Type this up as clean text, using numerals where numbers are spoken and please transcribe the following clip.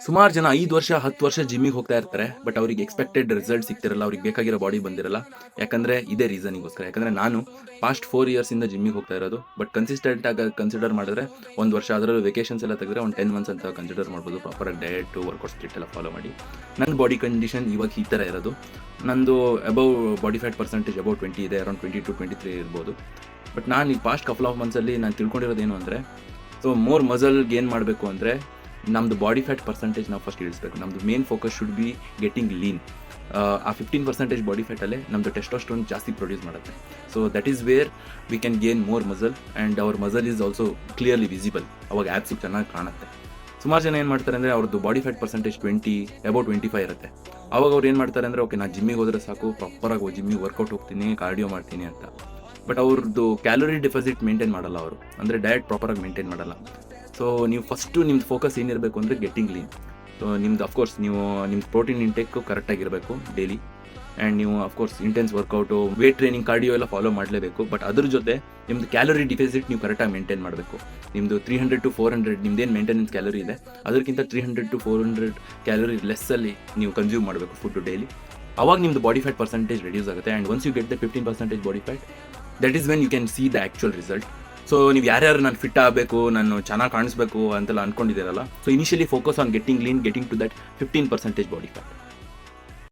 ಸುಮಾರು ಜನ 5 ವರ್ಷ 10 ವರ್ಷ ಜಿಮ್ಮಿಗೆ ಹೋಗ್ತಾ ಇರ್ತಾರೆ. ಬಟ್ ಅವ್ರಿಗೆ ಎಕ್ಸ್ಪೆಕ್ಟೆಡ್ ರಿಸಲ್ಟ್ ಸಿಗ್ತಿರಲ್ಲ. ಅವ್ರಿಗೆ ಬೇಕಾಗಿರೋ ಬಾಡಿ ಬಂದಿರಲ್ಲ. ಯಾಕಂದ್ರೆ ಇದೇ ರೀಸನಿಗೋಸ್ಕರ. ಯಾಕಂದ್ರೆ ನಾನು ಪಾಸ್ಟ್ 4 ಇಯರ್ಸ್ ಇಂದ ಜಿಮ್ಮಿಗೆ ಹೋಗ್ತಾ ಇರೋದು. ಬಟ್ ಕನ್ಸಿಸ್ಟೆಂಟ್ ಆಗಿ ಕನ್ಸಿಡರ್ ಮಾಡಿದ್ರೆ 1 ವರ್ಷ, ಅದರಲ್ಲೂ ವೆಕೇಷನ್ಸ್ ಎಲ್ಲ ತೆಗೆದ್ರೆ ಒಂದು 10 ಮಂತ್ಸ್ ಅಂತ ಕನ್ಸಿಡರ್ ಮಾಡ್ಬೋದು. ಪ್ರಾಪರ್ ಆಗಿ ಡಯಟ್, ವರ್ಕೌಟ್ ಸ್ಪ್ಲಿಟ್ ಎಲ್ಲ ಫಾಲೋ ಮಾಡಿ. ನನ್ನ ಬಾಡಿ ಕಂಡೀಷನ್ ಇವಾಗ ಈ ಥರ ಇರೋದು. ನಂದು above body fat percentage above 20 ಇದೆ. ಅರೌಂಡ್ 22-23 ಇರ್ಬೋದು. ಬಟ್ ನಾನು ಈ ಪಾಸ್ಟ್ ಕಪಲ್ ಆಫ್ ಮಂತ್ಸಲ್ಲಿ ನಾನು ತಿಳ್ಕೊಂಡಿರೋದೇನು ಅಂದರೆ, ಸೊ ಮೋರ್ ಮಸಲ್ ಗೇನ್ ಮಾಡಬೇಕು ಅಂದರೆ ನಮ್ಮದು ಬಾಡಿ ಫ್ಯಾಟ್ ಪರ್ಸೆಂಟೇಜ್ ನಾವು ಫಸ್ಟ್ ಇಳಿಸ್ಬೇಕು. ನಮ್ಮದು main focus should be getting lean. ಆ 15% ಬಾಡಿ ಫ್ಯಾಟಲ್ಲೇ ನಮ್ಮದು ಟೆಸ್ಟೋಸ್ಟೆರೋನ್ ಜಾಸ್ತಿ ಪ್ರೊಡ್ಯೂಸ್ ಮಾಡುತ್ತೆ. So that is where we can gain more muscle and our muscle is also clearly visible. ಅವಾಗ ಆ್ಯಪ್ಸು ಚೆನ್ನಾಗಿ ಕಾಣುತ್ತೆ. ಸುಮಾರು ಜನ ಏನು ಮಾಡ್ತಾರೆ ಅಂದರೆ ಅವ್ರದ್ದು ಬಾಡಿ ಫ್ಯಾಟ್ ಪರ್ಸೆಂಟೇಜ್ 20 ಅಬೌವ್ 25 ಇರುತ್ತೆ. ಅವಾಗ ಅವ್ರು ಏನು ಮಾಡ್ತಾರೆ ಅಂದರೆ, ಓಕೆ ನಾನು ಜಿಮ್ಮಿಗೆ ಹೋದರೆ ಸಾಕು, ಪ್ರಾಪರಾಗಿ ಜಿಮ್ಮಿಗೆ ವರ್ಕೌಟ್ ಹೋಗ್ತೀನಿ, ಕಾರ್ಡಿಯೋ ಮಾಡ್ತೀನಿ ಅಂತ. ಬಟ್ ಅವ್ರದ್ದು ಕ್ಯಾಲೋರಿ ಡೆಫಿಸಿಟ್ ಮೇಂಟೈನ್ ಮಾಡಲ್ಲ ಅವರು. ಅಂದರೆ ಡಯಟ್ ಪ್ರಾಪರಾಗಿ ಮೇಂಟೈನ್ ಮಾಡಲ್ಲ. ಸೊ ನೀವು ಫಸ್ಟು ನಿಮ್ದು ಫೋಕಸ್ ಏನಿರಬೇಕು ಅಂದರೆ ಗೆಟ್ಟಿಂಗ್ ಲೀನ್. ಸೊ ನಿಮ್ದು ಅಫ್ಕೋರ್ಸ್ ನೀವು ನಿಮ್ಮ ಪ್ರೋಟೀನ್ ಇಂಟೇಕು ಕರೆಕ್ಟಾಗಿರಬೇಕು ಡೈಲಿ. ಆ್ಯಂಡ್ ನೀವು of course intense workout, wait training, cardio ಎಲ್ಲ ಫಾಲೋ ಮಾಡಲೇಬೇಕು. ಬಟ್ ಅದ್ರ ಜೊತೆ ನಿಮ್ಮದು ಕ್ಯಾಲೋರಿ ಡಿಫಿಸಿಟ್ ನೀವು ಕರೆಕ್ಟಾಗಿ ಮೇಂಟೈನ್ ಮಾಡಬೇಕು. ನಿಮ್ಮದು 300-400 ನಿಮ್ದೇನು ಮೇಂಟೆನೆನ್ಸ್ ಕ್ಯಾಲೋರಿ ಇದೆ ಅದಕ್ಕಿಂತ 300-400 ಕ್ಯಾಲೋರಿ ಲೆಸ್ಸಲ್ಲಿ ನೀವು ಕನ್ಸ್ಯೂಮ್ ಮಾಡಬೇಕು ಫುಡ್ಡು ಡೈಲಿ. ಅವಾಗ ನಿಮ್ಮದು ಬಾಡಿ ಫ್ಯಾಟ್ ಪರ್ಸೆಂಟೇಜ್ ರೆಡ್ಯೂಸ್ ಆಗುತ್ತೆ. And once you get the 15% body fat, that is when you can see the actual result. So ನೀವು ಯಾರ್ಯಾರು ನಾನು ಫಿಟ್ ಆಗಬೇಕು, ನಾನು ಚೆನ್ನಾಗಿ ಕಾಣಿಸ್ಬೇಕು ಅಂತೆಲ್ಲ ಅಂದ್ಕೊಂಡಿದ್ದೀರಲ್ಲ, so initially focus on getting lean, getting to that 15% body fat.